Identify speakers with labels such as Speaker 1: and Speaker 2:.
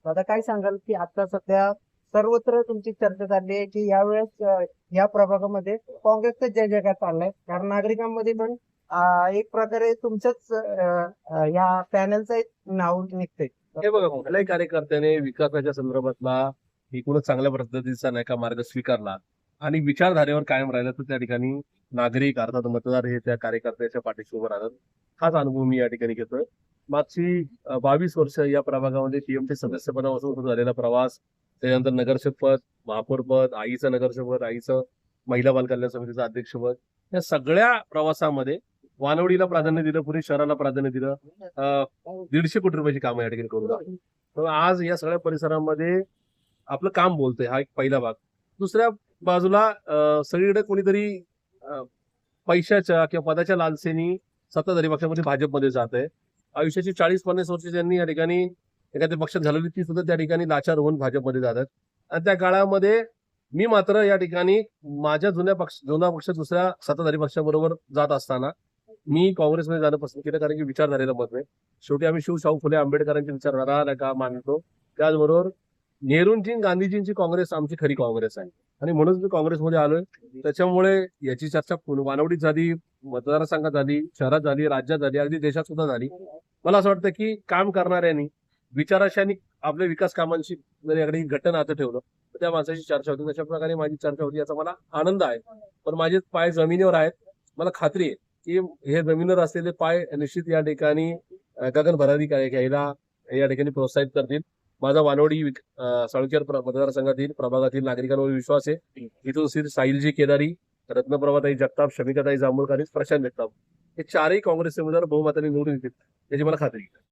Speaker 1: आता काय सांगाल की आता सध्या सर्वत्र तुमची चर्चा चालली आहे की यावेळेस या प्रभागामध्ये काँग्रेसचा जय जयकार चाललाय, कारण नागरिकांमध्ये पण एक प्रकारे तुमच्याच या पॅनलचं एक नाव निघतंय.
Speaker 2: हे बघा, कुठल्याही कार्यकर्त्याने विकासाच्या संदर्भातला एकूणच चांगल्या पद्धतीचा नाही का मार्ग स्वीकारला आणि विचारधारेवर कायम राहिला तर त्या ठिकाणी नागरिक अर्थात मतदार हे त्या कार्यकर्त्याच्या पाठीशी उभं राहतात. हाच अनुभव मी या ठिकाणी घेतोय. मागची 22 वर्ष या प्रभागामध्ये टीएमचे सदस्यपदापासून सुरू झालेला प्रवास, त्याच्यानंतर नगरसेवक पद, महापौर पद, आईचं नगरसेवक पद, आईचं महिला बाल कल्याण समितीचं अध्यक्षपद, या सगळ्या प्रवासामध्ये वानवडीला प्राधान्य दिलं, पुणे शहराला प्राधान्य दिलं. 150 कोटी रुपयाची कामं या ठिकाणी करून दाखवली. तर आज या सगळ्या परिसरामध्ये आपलं काम बोलतंय, हा एक पहिला भाग. दुसऱ्या बाजूला सगळीकडे कोणीतरी पैशाच्या किंवा पदाच्या लालसेनी सत्ताधारी पक्षामध्ये भाजपमध्ये जात आहे. आयुष्याची 40-50 वर्ष ज्यांनी या ठिकाणी एखाद्या पक्षात घालवली ती सुद्धा त्या ठिकाणी लाचार होऊन भाजपमध्ये जातात. आणि त्या काळामध्ये मी मात्र या ठिकाणी माझ्या जुना पक्ष दुसऱ्या सत्ताधारी पक्षाबरोबर जात असताना मी काँग्रेसमध्ये जाणं पसंत केलं, कारण की विचारधारेला मत आहे. शेवटी आम्ही शाहू फुले आंबेडकरांची विचारधारा नाही का मानतो. त्याचबरोबर नेहरूंची गांधीजींची काँग्रेस आमची खरी काँग्रेस आहे आणि म्हणूनच मी काँग्रेसमध्ये आलोय. त्याच्यामुळे याची चर्चा वानवडीत झाली, मतदारसंघात झाली, शहरात झाली, राज्यात झाली, अगदी देशात सुद्धा झाली. मला असं वाटतं की काम करणाऱ्यांनी विचाराशांनी आपल्या विकास कामांशी जर याकडे घट्ट नातं ठेवलं तर त्या माणसाची चर्चा होती. तशा प्रकारे माझी चर्चा होती, याचा मला आनंद आहे. पण माझे पाय जमिनीवर आहेत. मला खात्री आहे की हे जमिनीवर असलेले पाय निश्चित या ठिकाणी गगन भरारी घ्यायला या ठिकाणी प्रोत्साहित करतील. माझा वानवडी साळुंकेर मतदारसंघातील प्रभागातील नागरिकांवर विश्वास आहे. इथून श्री साहिलजी केदारी, रत्नप्रभाताई जगताप, शमिकाताई जांभूळकर आणि प्रशांत जगताप हे चारही काँग्रेसचे उमेदवार बहुमताने निवडून येतील याची मला खात्री आहे.